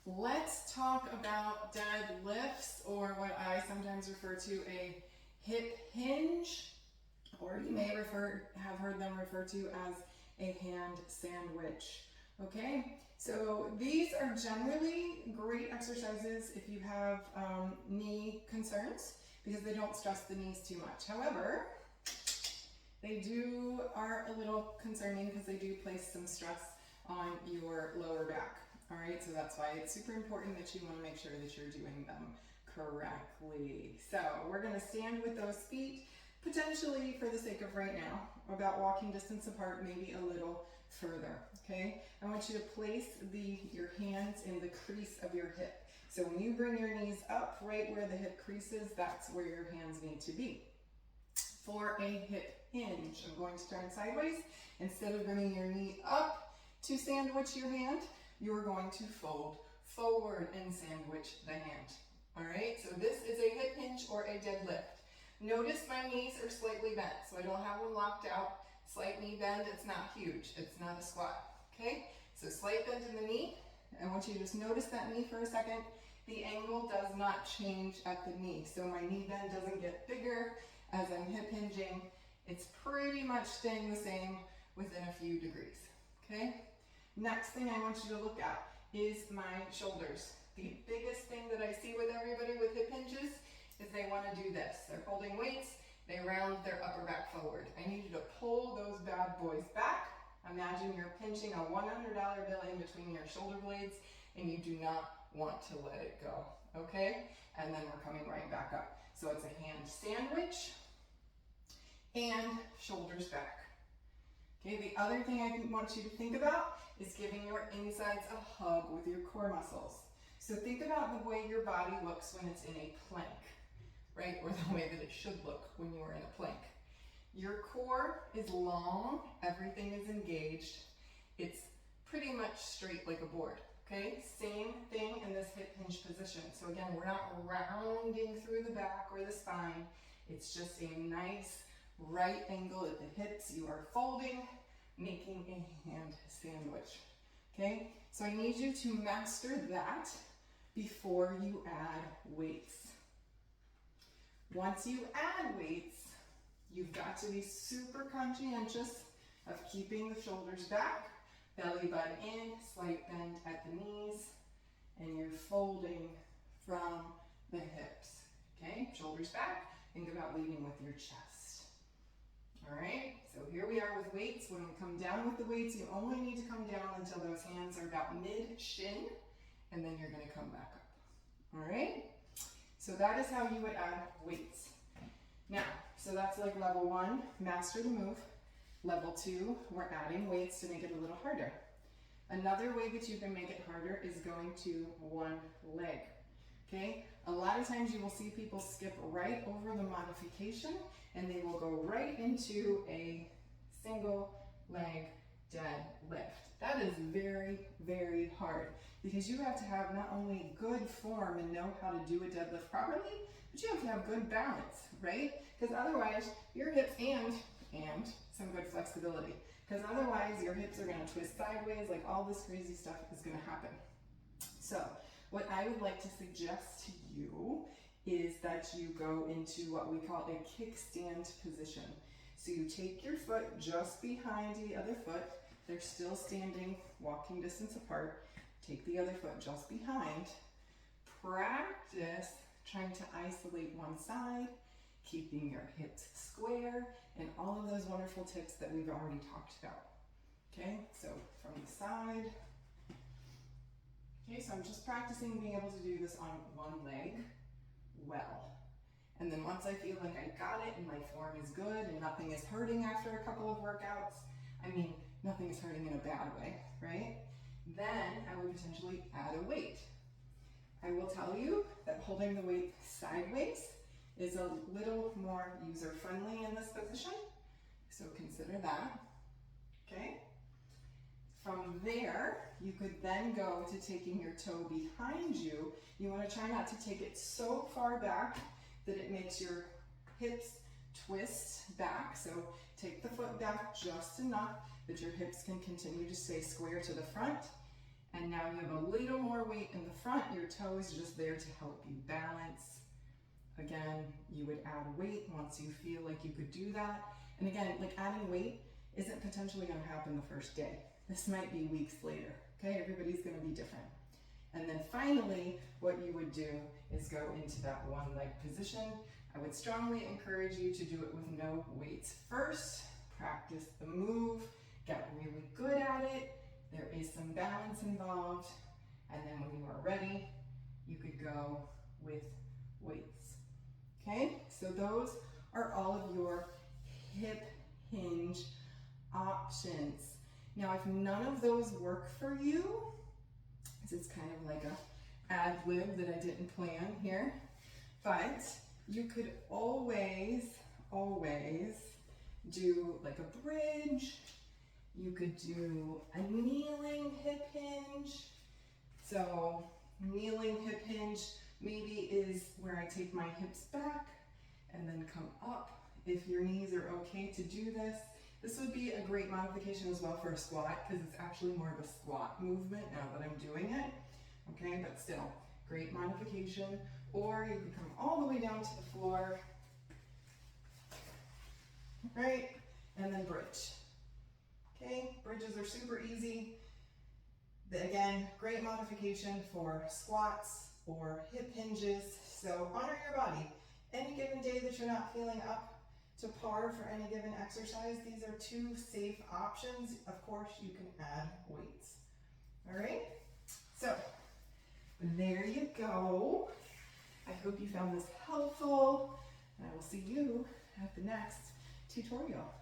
Let's talk about deadlifts, or what I sometimes refer to a hip hinge, or you may have heard them referred to as a hand sandwich. Okay, so these are generally great exercises if you have knee concerns because they don't stress the knees too much. However, they are a little concerning because they do place some stress on your lower back. All right, so that's why it's super important that you want to make sure that you're doing them correctly. So we're going to stand with those feet, potentially for the sake of right now, about walking distance apart, maybe a little further, okay? I want you to place your hands in the crease of your hip. So when you bring your knees up right where the hip crease is, that's where your hands need to be. For a hip hinge, I'm going to turn sideways. Instead of bringing your knee up to sandwich your hand, you're going to fold forward and sandwich the hand. All right, so this is a hip hinge or a deadlift. Notice my knees are slightly bent, so I don't have them locked out. Slight knee bend, it's not huge, it's not a squat, okay? So slight bend in the knee. I want you to just notice that knee for a second. The angle does not change at the knee, so my knee bend doesn't get bigger as I'm hip hinging. It's pretty much staying the same within a few degrees, okay? Next thing I want you to look at is my shoulders. The biggest thing that I see with everybody with hip hinges is they want to do this. They're holding weights, they round their upper back forward. I need you to pull those bad boys back. Imagine you're pinching a $100 bill in between your shoulder blades and you do not want to let it go, okay? And then we're coming right back up. So it's a hand sandwich and shoulders back. Okay, the other thing I want you to think about is giving your insides a hug with your core muscles. So think about the way your body looks when it's in a plank, right? Or the way that it should look when you are in a plank. Your core is long, everything is engaged. It's pretty much straight like a board, okay? Same thing in this hip hinge position. So again, we're not rounding through the back or the spine. It's just a nice right angle at the hips. You are folding, making a hand sandwich, okay? So I need you to master that before you add weights. Once you add weights, you've got to be super conscientious of keeping the shoulders back, belly button in, slight bend at the knees, and you're folding from the hips, okay? Shoulders back, think about leading with your chest. All right, so here we are with weights. When we come down with the weights, you only need to come down until those hands are about mid-shin, and then you're gonna come back up. All right, so that is how you would add weights. Now, so that's like level 1, master the move. Level 2, we're adding weights to make it a little harder. Another way that you can make it harder is going to one leg, okay? A lot of times you will see people skip right over the modification and they will go right into a single leg deadlift. That is very, very hard because you have to have not only good form and know how to do a deadlift properly, but you have to have good balance, right? Because otherwise your hips and some good flexibility, because otherwise your hips are going to twist sideways, like all this crazy stuff is going to happen. So what I would like to suggest to you is that you go into what we call a kickstand position. So you take your foot just behind the other foot. They're still standing, walking distance apart. Take the other foot just behind. Practice trying to isolate one side, keeping your hips square, and all of those wonderful tips that we've already talked about. Okay, so from the side. Okay, so I'm just practicing being able to do this on one leg well. And then once I feel like I got it and my form is good and nothing is hurting after a couple of workouts, I mean, nothing is hurting in a bad way, right? Then I would potentially add a weight. I will tell you that holding the weight sideways is a little more user-friendly in this position, so consider that, okay? From there, you could then go to taking your toe behind you. You want to try not to take it so far back that it makes your hips twist back. So take the foot back just enough that your hips can continue to stay square to the front, And now you have a little more weight in the front. Your toe is just there to help you balance. Again, you would add weight once you feel like you could do that. And again, like adding weight isn't potentially going to happen the first day. This might be weeks later, okay? Everybody's going to be different. And then finally, what you would do is go into that one leg position. I would strongly encourage you to do it with no weights first. Practice the move, get really good at it. There is some balance involved. And then when you are ready, you could go with weights. Okay, so those are all of your hip hinge options. Now, if none of those work for you, this is kind of like a ad lib that I didn't plan here, but you could always do like a bridge. You could do a kneeling hip hinge. So kneeling hip hinge maybe is where I take my hips back and then come up. If your knees are okay to do this, this would be a great modification as well for a squat, because it's actually more of a squat movement now that I'm doing it. Okay, but still, great modification. Or you can come all the way down to the floor, right? And then bridge. Okay, bridges are super easy. Again, great modification for squats or hip hinges. So honor your body. Any given day that you're not feeling up to par for any given exercise, these are two safe options. Of course, you can add weights. All right, so there you go. I hope you found this helpful, and I will see you at the next tutorial.